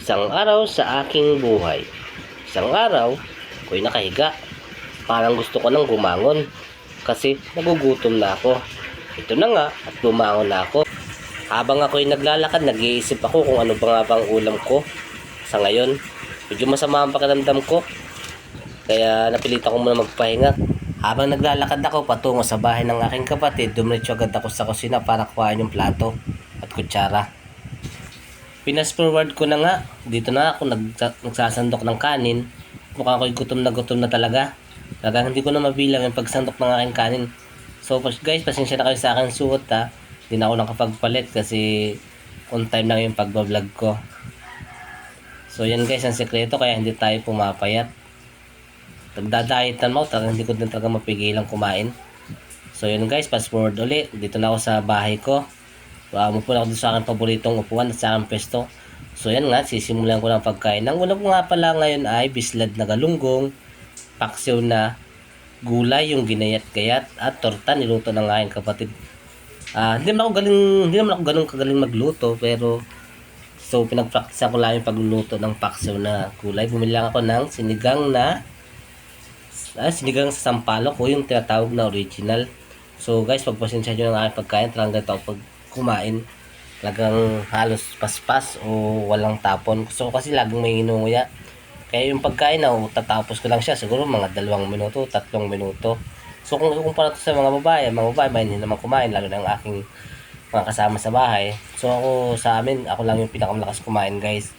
Isang araw sa aking buhay. Isang araw, ako'y nakahiga. Parang gusto ko nang gumangon kasi nagugutom na ako. Ito na nga at bumangon na ako. Habang ako'y naglalakad, nag-iisip ako kung ano ba nga bang ulam ko. Sa ngayon, medyo masama ang pakiramdam ko. Kaya napilitan ko muna magpahinga. Habang naglalakad ako patungo sa bahay ng aking kapatid, dumiretso agad ako sa kusina para kuhain yung plato at kutsara. Pinas forward ko na nga. Dito na ako nagsasandok ng kanin. Mukhang ako'y gutom na talaga. Talagang hindi ko na mabilang yung pagsandok ng aking kanin. So guys, pasensya na kayo sa akin suot ha. Hindi na ako nakapagpalit kasi on time lang yung pagbablog ko. So yan guys, ang sekreto kaya hindi tayo pumapayat. Nagdadietan mo, talagang hindi ko din talaga mapigilang kumain. So yun guys, fast forward ulit. Dito na ako sa bahay ko. Umupo na ako sa aking paboritong upuan at sa aking pesto. So yan nga, sisimulan ko ng pagkain. Ang una ko nga pala ngayon ay bislad na galunggong, paksiw na gulay, yung ginayat-gayat, at torta niluto ng aking kapatid. Hindi naman ako ganun kagaling magluto, pero so pinagpractice ko lang yung pagluluto ng paksiw na gulay. Bumili lang ako ng sinigang sa sampalok o yung tinatawag na original. So guys, pagpasensya nyo ng aking pagkain, talagang ganito ako pag kumain. Talagang halos paspas o walang tapon. Gusto ko kasi laging may inunguya. Kaya yung pagkain na tatapos ko lang siya siguro mga 2 minuto, 3 minuto. So kung ikukumpara to sa mga babae may hindi naman kumain, lalo na ang aking mga kasama sa bahay. So sa amin, ako lang yung pinakamalakas kumain guys.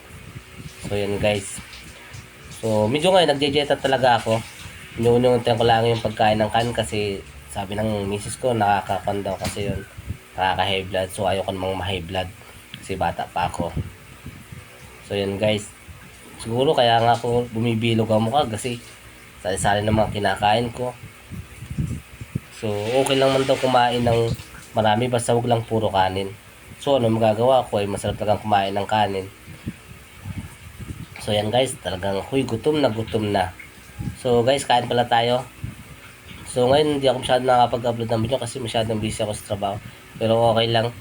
So yan guys. So medyo ngayon nagdidieta talaga ako. Inuunungan ko lang yung pagkain ng kanin kasi sabi ng misis ko nakakakan daw kasi yun, nakaka-high blood. So ayoko namang ma-high blood kasi bata pa ako. So yan guys, siguro kaya nga ako bumibilog ang mukha kasi sali-sali ng mga kinakain ko. So okay lang man daw kumain ng marami basta wag lang puro kanin. So ano magagawa ko ay masarap talagang kumain ng kanin. So yan guys, talagang gutom na. So guys, kain pala tayo. So ngayon hindi ako masyadong nakakapag-upload ng video kasi masyadong busy ako sa trabaho. Pero okay lang.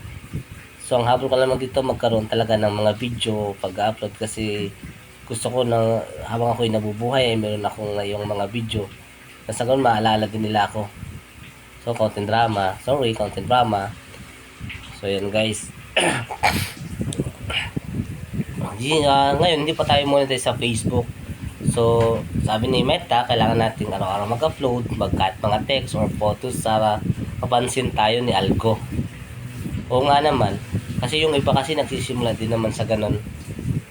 So ang habol ko naman dito magkaroon talaga ng mga video pag-upload kasi gusto ko na habang ako'y nabubuhay ay meron akong ngayong mga video. Kasi ngayon maalala din nila ako. So content drama. So yan guys. Ngayon hindi pa tayo monetize sa Facebook. So, sabi ni Meta, kailangan natin araw-araw mag-upload, kahit mga text or photos para mapansin tayo ni Algo. Oo nga naman, kasi yung iba kasi nagsisimula din naman sa ganun.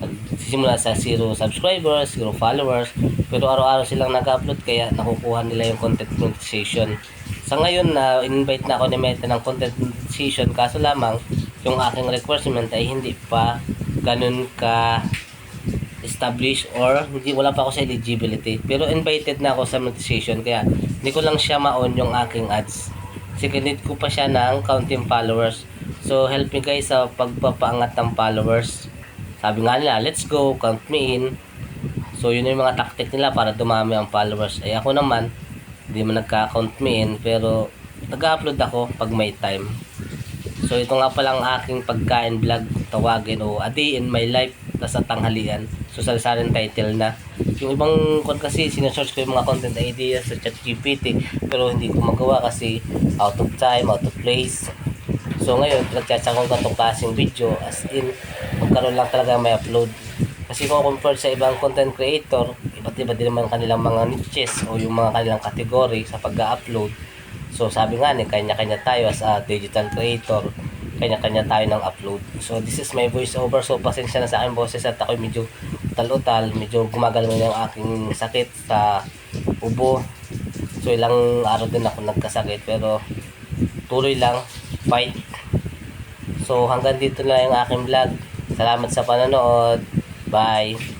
Nagsisimula sa 0 subscribers, 0 followers, pero araw-araw silang nag-upload kaya nakukuha nila yung content monetization. Sa ngayon na invite na ako ni Meta ng content monetization, kaso lamang yung aking requirement ay hindi pa ganun ka established or wala pa ako sa eligibility, pero invited na ako sa monetization kaya hindi ko lang siya ma-on yung aking ads kasi need ko pa siya ng counting followers. So help me guys sa pagpapaangat ng followers. Sabi nga nila, let's go, count me in. So yun yung mga tactic nila para dumami ang followers. Ay ako naman hindi man nagka-count me in, pero nag-upload ako pag may time. So ito nga palang aking pagkain vlog, tawagin o a day in my life sa tanghalian. So salisarin title na. Yung ibang kasi sinesearch ko yung mga content ideas sa ChatGPT pero hindi ko magawa kasi out of time, out of place. So ngayon pinagtsatsa ko ganitong klaseng video as in magkaroon lang talaga may upload. Kasi kung compare sa ibang content creator, iba't iba din naman kanilang mga niches o yung mga kanilang category sa pag-upload. So sabi nga ni kanya-kanya tayo as a digital creator, kanya-kanya tayo ng upload. So this is my voice over. So pasensya na sa aking boses at ako'y medyo utal-utal, medyo gumagalaw na yung aking sakit sa ubo. So ilang araw din ako nagkasakit pero tuloy lang, fight. So hanggang dito na yung aking vlog. Salamat sa panonood. Bye.